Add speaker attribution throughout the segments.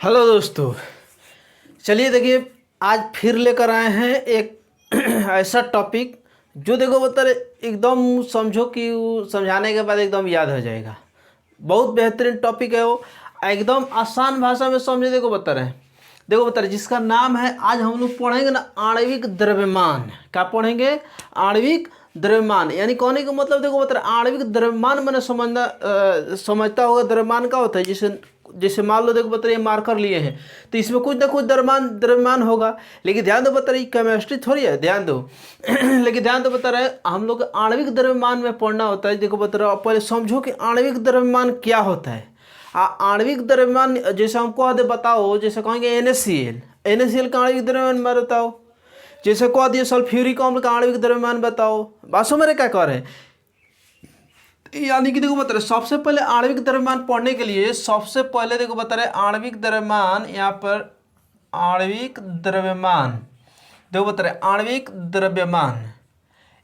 Speaker 1: Hello दोस्तों। चलिए देखिए, आज फिर लेकर आए हैं एक ऐसा टॉपिक जो देखो एकदम समझो कि वो समझाने के बाद एकदम याद हो जाएगा। बहुत बेहतरीन टॉपिक है वो, एकदम आसान भाषा में समझे। देखो बता रहे जिसका नाम है, आज हम लोग पढ़ेंगे ना, आणविक द्रव्यमान। क्या पढ़ेंगे? आणविक द्रव्यमान। यानी कहने का मतलब देखो बता रहे आणविक द्रव्यमान मैंने समझता होगा द्रव्यमान का होता है। जैसे जैसे मान लो देखो बता रहे मार्कर लिए हैं तो इसमें कुछ ना कुछ द्रव्यमान होगा। लेकिन ध्यान दो बता रही केमिस्ट्री थोड़ी है, ध्यान दो लेकिन ध्यान दो बता रहे हम लोग आणविक द्रव्यमान में पढ़ना होता है। देखो बता रहे पहले समझो कि आणविक द्रव्यमान क्या होता है। आणविक द्रव्यमान जैसे हम कह दे बताओ, जैसे कहेंगे NaCl, NaCl का आणविक द्रव्यमान बताओ। जैसे कह दिए सल्फ्यूरिक अम्ल का आणविक द्रव्यमान बताओ। बासो मेरे क्या कह रहे हैं? यानी कि देखो बता रहे सबसे पहले आणविक द्रव्यमान पढ़ने के लिए सबसे पहले देखो बता रहे आणविक द्रव्यमान, यहाँ पर आणविक द्रव्यमान देखो बता रहे आणविक द्रव्यमान,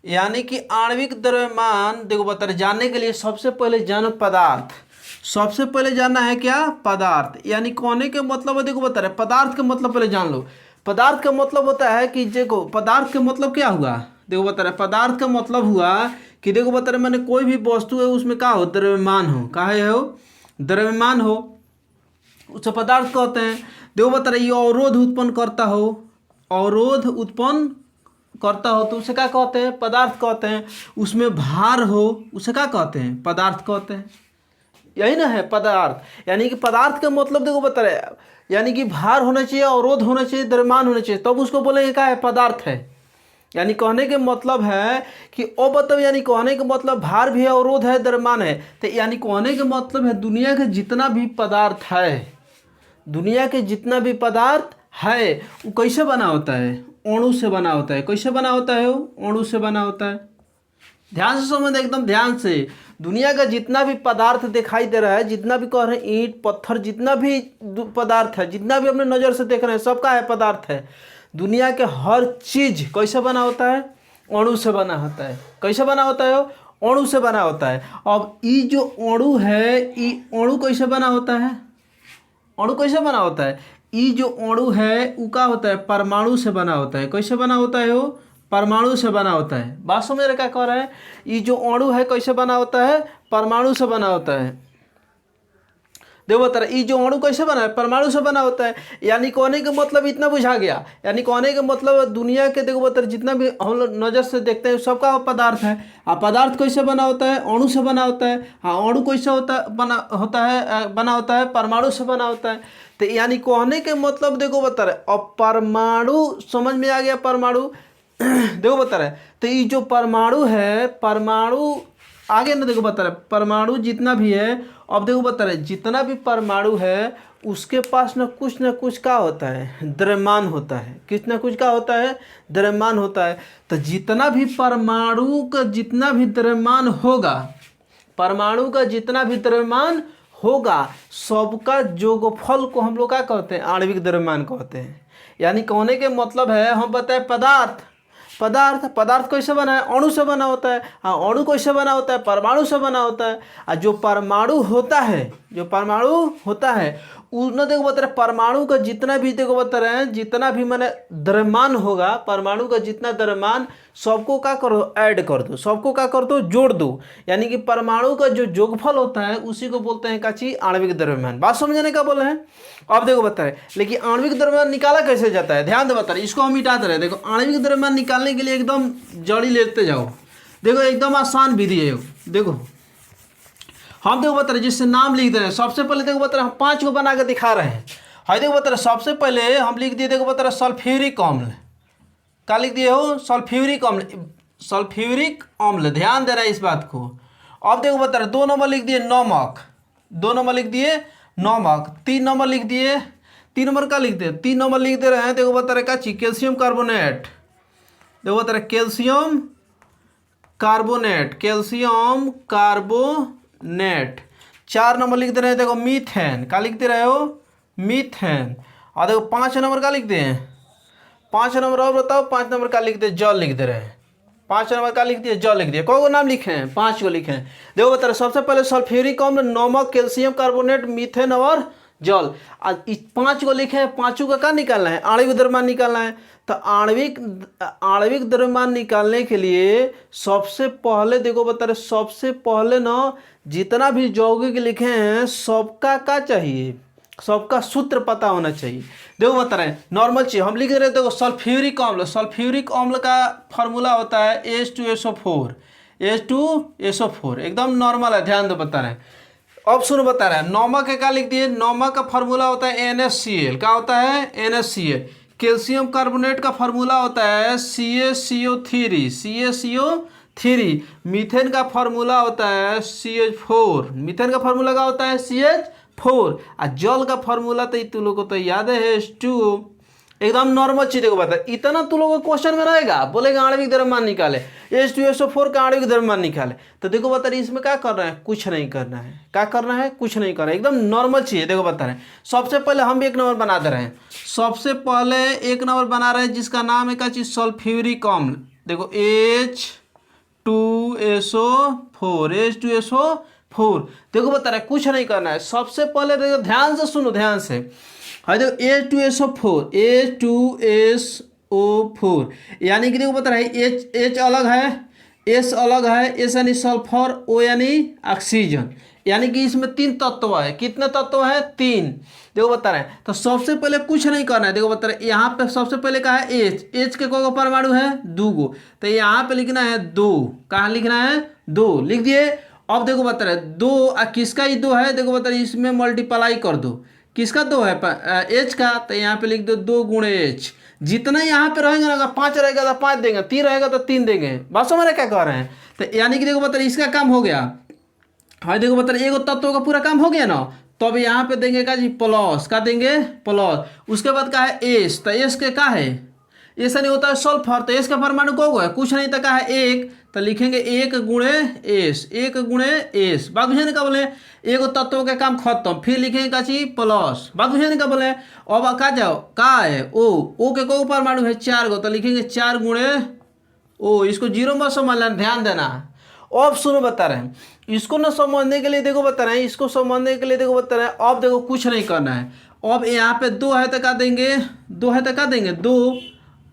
Speaker 1: यानी कि आणविक द्रव्यमान देखो बता रहे जानने के लिए सबसे पहले जानो पदार्थ। सबसे पहले जानना है क्या? पदार्थ। यानी कहने के मतलब है देखो बता रहे पदार्थ का मतलब पहले जान लो। पदार्थ का मतलब होता है कि देखो पदार्थ का मतलब क्या हुआ, देखो बता रहे पदार्थ का मतलब हुआ कि देखो बता रहे मैंने कोई भी वस्तु है उसमें क्या हो? द्रव्यमान हो। क्या है हो? द्रव्यमान हो, उसे पदार्थ कहते हैं। देखो बता रहे ये अवरोध उत्पन्न करता हो, अवरोध उत्पन्न करता हो तो उसे क्या कहते हैं? पदार्थ कहते हैं। उसमें भार हो उसे क्या कहते हैं? पदार्थ कहते हैं। यही ना है पदार्थ। यानी कि पदार्थ का मतलब देखो बता रहे यानी कि भार होना चाहिए, अवरोध होना चाहिए, द्रव्यमान होना चाहिए, तब उसको बोलेंगे क्या है? पदार्थ है। यानी कहने के मतलब है कि ओ मतलब यानी कहने के मतलब भार भी है, अवरोध है, द्रव्यमान है। तो यानी कहने के मतलब है दुनिया के जितना भी पदार्थ है, दुनिया के जितना भी पदार्थ है वो कैसे बना होता है? अणु से बना होता है। कैसे बना होता है? वो अणु से बना होता है। ध्यान से समझ, एकदम ध्यान से। दुनिया का जितना भी पदार्थ दिखाई दे रहा है, जितना भी कह रहे हैं ईंट पत्थर, जितना भी पदार्थ है, जितना भी अपने नज़र से देख रहे हैं, सबका है पदार्थ है। दुनिया के हर चीज कैसे बना होता है? अणु से बना होता है। कैसे बना होता है? अणु से बना होता है। अब ये जो अणु है, ये अणु कैसे बना होता है? अणु कैसे बना होता है? ये जो अणु है वो क्या होता है? परमाणु से बना होता है। कैसे बना होता है? वो परमाणु से बना होता है। बात समझ रहे क्या कह रहे हैं? ये जो अणु है कैसे बना होता है? परमाणु से बना होता है। देखो बता रहे ये जो अणु कैसे बना है? परमाणु से बना होता है। यानी कहने का मतलब इतना बुझा गया। यानी कहने का मतलब दुनिया के देखो बता रहे जितना भी हम लोग नज़र से देखते हैं सबका पदार्थ है। पदार्थ कैसे बना होता है? अणु से बना होता है। अणु कैसे बना होता है? परमाणु से बना होता है। तो यानी कहने के मतलब देखो बता रहे अब परमाणु समझ में आ गया। परमाणु देखो बता रहे तो ये जो परमाणु है, परमाणु आगे ना देखो बता रहे परमाणु जितना भी है, अब देखो बता रहे जितना भी परमाणु है उसके पास ना कुछ का होता है? द्रव्यमान होता है। किछ ना कुछ का होता है? द्रव्यमान होता है। तो जितना भी परमाणु का जितना भी द्रव्यमान होगा, परमाणु का जितना भी द्रव्यमान होगा, सबका योगफल को हम लोग क्या कहते हैं? आणविक द्रव्यमान कहते हैं। यानी कहने के मतलब है हम बताए पदार्थ। पदार्थ कैसे बना है? अणु से बना होता है। अणु कैसे बना होता है? परमाणु से बना होता है। और जो परमाणु होता है उसने देखो बता रहे परमाणु का जितना भी देखो बता रहे हैं जितना भी मैंने द्रव्यमान होगा, परमाणु का जितना द्रव्यमान सबको क्या करो? ऐड कर दो। सबको क्या कर दो? जोड़ दो। यानी कि परमाणु का जो योगफल होता है उसी को बोलते हैं क्या चीज? आणविक द्रव्यमान। बात समझने का बोले हैं। अब देखो बता रहे लेकिन आणविक द्रव्यमान निकाला कैसे जाता है? ध्यान दे बता रहे इसको हम मिटाते रहे। देखो आणविक द्रव्यमान निकालने के लिए एकदम जड़ी लेते जाओ। देखो एकदम आसान विधि है। देखो हम देखो बता रहे जिससे नाम लिख दे रहे हैं। सबसे पहले देखो बता रहे हम 5 को बना के दिखा रहे हैं। हाई देखो बता रहे सबसे पहले हम लिख दिए देखो बता रहे सल्फ्यूरिक अम्ल। क्या लिख दिए हो? सल्फ्यूरिक अम्ल। सल्फ्यूरिक अम्ल, ध्यान दे रहा है इस बात को। अब देखो बता रहे 2 नंबर लिख दिए नमक। 2 नंबर लिख दिए नमक। 3 नंबर लिख दिए 3 नंबर का लिख दिए 3 नंबर लिख दे रहे हैं। देखो बता रहे क्या चीज? Calcium carbonate. देखो बता रहे calcium carbonate, calcium carbonate. 4 number लिख दे रहे हैं देखो मीथेन। क्या लिख दे रहे हो? मीथेन। और देखो 5 नंबर का लिख दे 5 नंबर और बताओ 5 नंबर का लिख दे जल लिख दे रहे हैं। 5 नंबर का लिख दिए जल लिख दिए। को नाम लिखे हैं? 5 को लिखे हैं। देखो बता रहे सबसे पहले सल्फ्यूरिक अम्ल, नमक, कैल्शियम कार्बोनेट, मीथेन और जल। आज इस 5 को लिखे हैं, 5 का क्या निकालना है, आणविक द्रव्यमान निकालना है। तो आणविक द्रव्यमान निकालने के लिए सबसे पहले देखो बता रहे, सबसे पहले ना जितना भी यौगिक लिखे हैं सबका क्या चाहिए, सबका सूत्र पता होना चाहिए। देखो बता रहे हैं नॉर्मल चीज हम लिख रहे हैं, देखो सल्फ्यूरिक अम्ल, सल्फ्यूरिक अम्ल का फॉर्मूला होता है H2SO4, H2SO4 एकदम नॉर्मल है, ध्यान दो बता रहे हैं। अब सुनो बता रहे हैं नमक का क्या लिख दिए, नमक का फॉर्मूला होता है NaCl, क्या होता है NaCl। कैल्शियम कार्बोनेट का फॉर्मूला होता है CaCO3, CaCO3। मीथेन का फॉर्मूला होता है CH4, मीथेन का फॉर्मूला क्या होता है CH4। और जल का फॉर्मूला तो तुम लोग को तो याद है H2। एकदम नॉर्मल चीज देखो बता, इतना तुम लोगों को क्वेश्चन में रहेगा, बोलेगा आणविक द्रव्यमान निकाले, H2SO4 का आणविक द्रव्यमान निकाले। तो देखो बता रहे इसमें क्या करना है, कुछ नहीं करना है, क्या करना है, कुछ नहीं करना है, एकदम नॉर्मल चीज है। देखो बता रहे हैं सबसे पहले हम एक नंबर बना दे रहे हैं, सबसे पहले एक नंबर बना रहे हैं जिसका नाम है क्या चीज, सल्फ्यूरिक अम्ल। देखो H2SO4, देखो बता रहे कुछ नहीं करना है। सबसे पहले देखो ध्यान से सुनो, ध्यान से, हाँ देखो H2SO4 यानी कि देखो बता रहे H अलग है, S अलग है, S यानी सल्फर, O यानी ऑक्सीजन, यानी कि इसमें 3 तत्व है। कितने तत्व है, 3। देखो बता रहे हैं तो सबसे पहले कुछ नहीं करना है। देखो बता रहे यहाँ पे सबसे पहले कहा है H के को परमाणु है 2 गो, तो यहाँ पे लिखना है 2, कहाँ लिखना है 2, लिख दिए। अब देखो बता रहे 2 किसका ही 2 है, देखो बता रहे इसमें मल्टीप्लाई कर दो, किसका 2 है H का, तो यहाँ पे लिख दो 2 गुणे H। जितना यहाँ पे रहेंगे ना, अगर 5 रहेगा तो 5 देंगे, 3 रहेगा तो 3 देंगे। बात समझ रहे क्या कह रहे हैं, तो यानी कि देखो बता रहे इसका काम हो गया। हाँ देखो बता रहे एगो तत्व का पूरा काम हो गया ना, तो अब यहाँ पे देंगे का जी प्लस, का देंगे प्लस। उसके बाद का है एस, तो एस के का है, ऐसा नहीं होता है सल्फर, तो एस का परमाणु को है कुछ नहीं, तो का है 1, तो लिखेंगे 1 गुणे एस, 1 गुणे एस। बात बुझे का बोले एगो तत्व का काम खत्म, फिर लिखेंगे का चीज प्लस। बात बुझे का बोले अब का जाओ का है ओ के को परमाणु है 4 गो, तो लिखेंगे 4 गुणे ओ। इसको जीरो मत समझ लेना, ध्यान देना। अब सुनो बता रहे हैं इसको ना समझने के लिए, देखो बता रहे हैं इसको समझने के लिए, देखो बता रहे हैं अब देखो कुछ नहीं करना है। अब यहाँ पे 2 है तो क्या देंगे, 2 है तो क्या देंगे 2।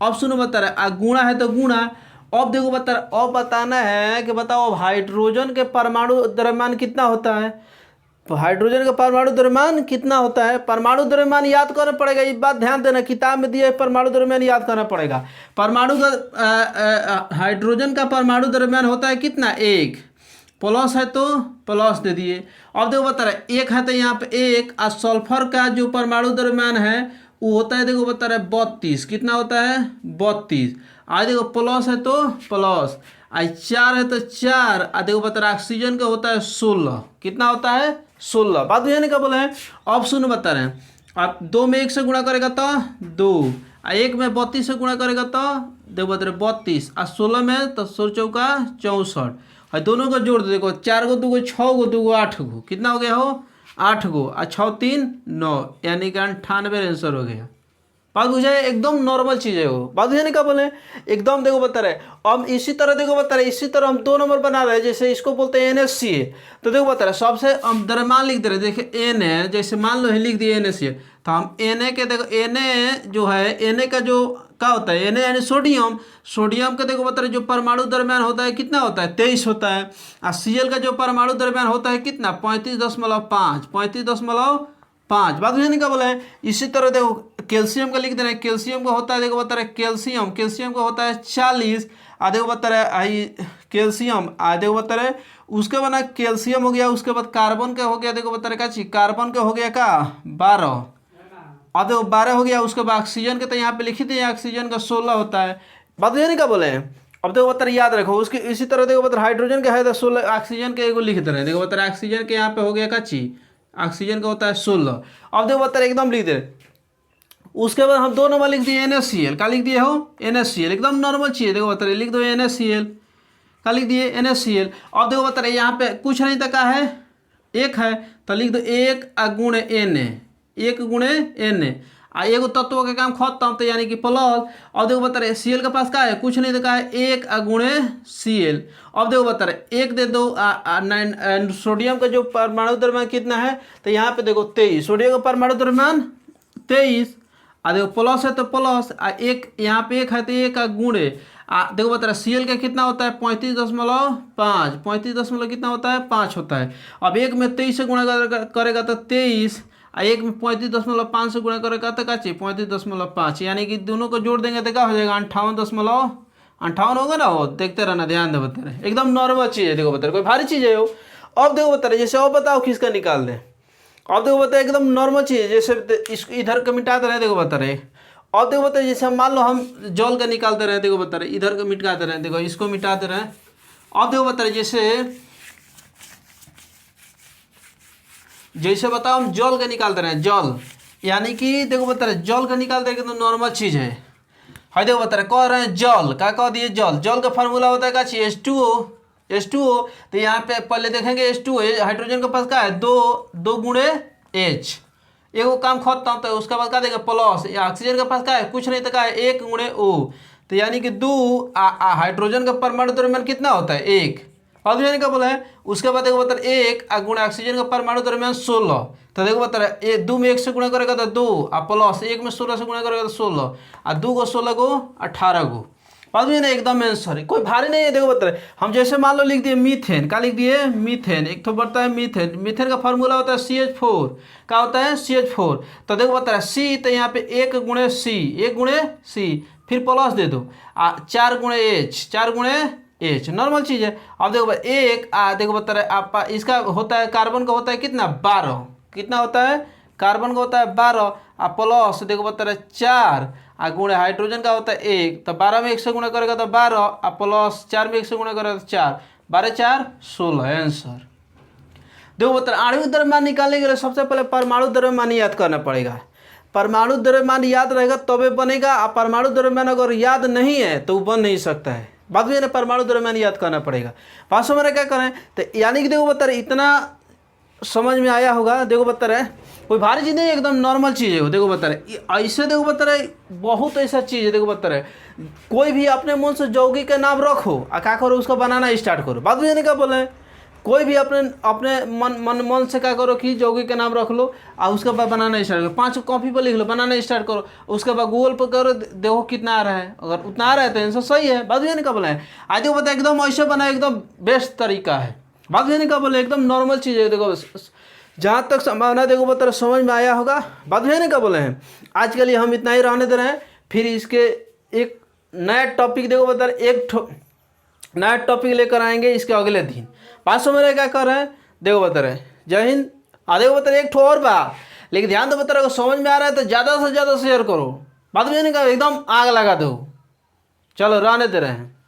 Speaker 1: अब सुनो बता रहे हैं गुणा है तो गुणा। अब देखो बता रहे अब बताना है कि बताओ अब हाइड्रोजन के परमाणु द्रव्यमान कितना होता है, तो हाइड्रोजन का परमाणु द्रव्यमान कितना होता है। परमाणु द्रव्यमान याद करना पड़ेगा, ये बात ध्यान देना, किताब में दिया है परमाणु द्रव्यमान याद करना पड़ेगा। परमाणु का हाइड्रोजन का परमाणु द्रव्यमान होता है कितना 1, प्लस है तो प्लस दे दिए। अब देखो बता रहे 1 है तो यहाँ पे 1, और सल्फर का जो परमाणु द्रव्यमान है वो होता है देखो बता रहे 32, कितना होता है 32। आज देखो प्लस है तो प्लस, आज 4 है तो 4, और देखो बता रहे ऑक्सीजन का होता है 16, कितना होता है 16। बात बुझे नहीं क्या बोले हैं। अब सुनो बता रहे हैं आप 2 में 1 से गुणा करेगा तो 2, और 1 में 32 से गुणा करेगा तो देखो बता रहे 32, और 16 में तो 16 चौका 64, और दोनों को जोड़ दो। देखो 4 गो 2 गो 6 गो 2 गो 8 गो, कितना हो गया हो 8 गो, और 6 3 9, यानी कि 98 आंसर हो गया। बात बुझे, एकदम नॉर्मल चीज़ है वो। बात बुझे नहीं क्या बोले एकदम। देखो बता रहे अब इसी तरह देखो बता रहे इसी तरह हम 2 नंबर बना रहे हैं, जैसे इसको बोलते हैं NaCl। तो देखो बता रहे सबसे हम द्रव्यमान लिख दे रहे, देखिए Na, जैसे मान लो लिख दिए NaCl, तो हम Na के देखो Na जो है Na का जो क्या होता है Na यानी सोडियम, सोडियम का देखो बता रहे जो परमाणु द्रव्यमान होता है कितना होता है 23 होता है, और Cl का जो परमाणु द्रव्यमान होता है कितना 35.5, 35.5। बात बुझे नहीं क्या बोला है। इसी तरह देखो कैल्शियम का लिख दे रहे हैं, कैल्शियम का होता है देखो बता रहे कैल्शियम, कैल्शियम का होता है 40, देखो बता रहे कैल्शियम देखो बता रहे उसके बाद कैल्शियम हो गया, उसके बाद कार्बन का हो गया देखो बता रहे क्या चीज, कार्बन का हो गया का 12, अब देखो 12 हो गया। उसके बाद ऑक्सीजन के तो यहाँ पे लिखी थी ऑक्सीजन का 16 होता है। बात ये नहीं क्या बोले हैं। अब देखो बता रहे याद रखो उसके इसी तरह देखो बता हाइड्रोजन का है तो 16, ऑक्सीजन के एगो लिख दे रहे हैं। देखो बता रहे ऑक्सीजन के यहाँ पे हो गया का चीज, ऑक्सीजन का होता है 16। अब देखो बता रहे एकदम लिख दे। उसके बाद हम 2 नंबर लिख दिए NaCl, का लिख दिए हो NaCl, एकदम नॉर्मल चीज़। देखो बता रहे लिख दो NaCl, का लिख दिए NaCl। अब देखो बता रहे यहाँ पे कुछ नहीं तक का है 1 है, तो लिख दो 1 गुणे Na, 1 गुणे Na। एगो तत्व के काम खत्म, तो यानी कि प्लस। अब देखो बता रहे Cl के पास क्या है, कुछ नहीं देखा है, 1 गुणे Cl। अब देखो बता रहे 1 दे दो सोडियम का जो परमाणु द्रव्यमान कितना है, तो यहाँ पे देखो 23, सोडियम का परमाणु द्रव्यमान 23। देखो प्लस है तो प्लस, एक यहाँ पे 1 है तो 1 गुणे देखो बता रहा Cl का कितना होता है 35.5, 35 कितना होता है 5 होता है। अब एक में 23 से गुणा करेगा तो 23, एक में 35.5 से गुणा करेगा तो क्या चाहिए 35.5, यानी कि दोनों को जोड़ देंगे तो क्या हो जाएगा 58.58 होगा ना। वो देखते रहना, ध्यान दे बता रहे एकदम नॉर्मल चीज़ है। देखो बता रहे कोई भारी चीज़ है वो। अब देखो बता रहे जैसे अब बताओ किसका निकाल दें। अब देखो बता एकदम नॉर्मल चीज़ है, जैसे इसको इधर का मिटा दे रहे। देखो बता रहे अब देखो बता जैसे मान लो हम जल का निकालते रहे, देखो बता रहे इधर का मिटाते रहे, देखो इसको मिटाते रहे। अब देखो बता रहे जैसे बताओ हम जल का निकालते रहे, जल यानी कि देखो बता रहे जल का निकालते रहे तो नॉर्मल चीज़ है। हाँ देखो बता रहे कह रहे हैं जल का कह दिए, जल का फार्मूला होता है क्या चाहिए H2O। तो यहाँ पे पहले देखेंगे H2O हाइड्रोजन के पास क्या है 2 गुणे H, एगो काम खत्म। तो उसके बाद क्या देगा प्लस, ऑक्सीजन के पास क्या है कुछ नहीं तो क्या है 1 गुणे O, तो यानी कि 2 हाइड्रोजन का परमाणु द्रव्यमान कितना होता है 1, ऑक्सीजन का बोला है। उसके बाद देखो बता 1 गुणा ऑक्सीजन का परमाणु द्रव्यमान 16, तो देखो बता रहे 2 में 1 से गुणा करेगा तो 2 प्लस 1 में 16 से गुणा करेगा तो 16 2 को 16 को 18 को। बात भी ना एकदम आंसर है, कोई भारी नहीं है। देखो बता रहे हम जैसे मान लो लिख दिए मीथेन, क्या लिख दिए मीथेन, एक तो बढ़ता है मीथेन, मीथेन का फार्मूला होता है CH4, क्या होता है CH4। तो देखो बता रहे C, तो यहाँ पे 1 गुणे C, फिर प्लस दे दो 4 गुणे H, नॉर्मल चीज़ है। अब देखो एक देखो बता रहे आप इसका होता है कार्बन का होता है कितना 12, कितना होता है कार्बन का होता है 12 प्लस देखो बता रहे 4 गुणे हाइड्रोजन का होता है 1, तो 12 में 1 से गुणा करेगा तो 12 प्लस 4 में 1 से गुणा करेगा तो 4, 12 4 16 आंसर। देखो बता रहे आणविक द्रव्यमान निकालने के लिए सबसे पहले परमाणु द्रव्यमान याद करना पड़ेगा। परमाणु द्रव्यमान याद रहेगा तबे बनेगा, परमाणु द्रव्यमान अगर याद नहीं है तो वो बन नहीं सकता है। बात भी है ना, परमाणु द्रव्यमान याद करना पड़ेगा। वास्तव में क्या करें, तो यानी कि देखो बता रहे इतना समझ में आया होगा। देखो बता रहे कोई भारी चीज़ नहीं, एकदम नॉर्मल चीज़ है वो। देखो बता रहे ऐसे देखो बता रहे बहुत ऐसा चीज़ है। देखो बता रहे कोई भी अपने मन से यौगिक का नाम रखो क्या करो उसको बनाना स्टार्ट करो। बात भी नहीं क्या बोले, कोई भी अपने मन से क्या करो कि यौगिक का नाम रख लो और उसके बाद बनाना स्टार्ट करो। 5 कॉपी पर लिख लो, बनाना स्टार्ट करो। उसके बाद गूगल पर करो, देखो कितना आ रहा है, अगर उतना आ रहा है तो आंसर सही है। बात भी नहीं क्या बोले आज देखो बता एकदम ऐसे बना एकदम बेस्ट तरीका है। बात भी नहीं क्या बोले एकदम नॉर्मल चीज़ है। देखो जहाँ तक संभावना देखो बता समझ में आया होगा। बात भी नहीं क्या बोले हैं, आज के लिए हम इतना ही रहने दे रहे हैं। फिर इसके एक नया टॉपिक देखो बता एक नया टॉपिक लेकर आएंगे इसके अगले दिन। 500 मेरे क्या कर रहे हैं देखो बता रहे जय हिंद। देखो बता रहे एक ठो और बात, लेकिन ध्यान दो बता रहे समझ में आ रहा है तो ज़्यादा से ज़्यादा शेयर करो। बात भी नहीं कहा एकदम आग लगा दो। चलो रहने दे रहे हैं।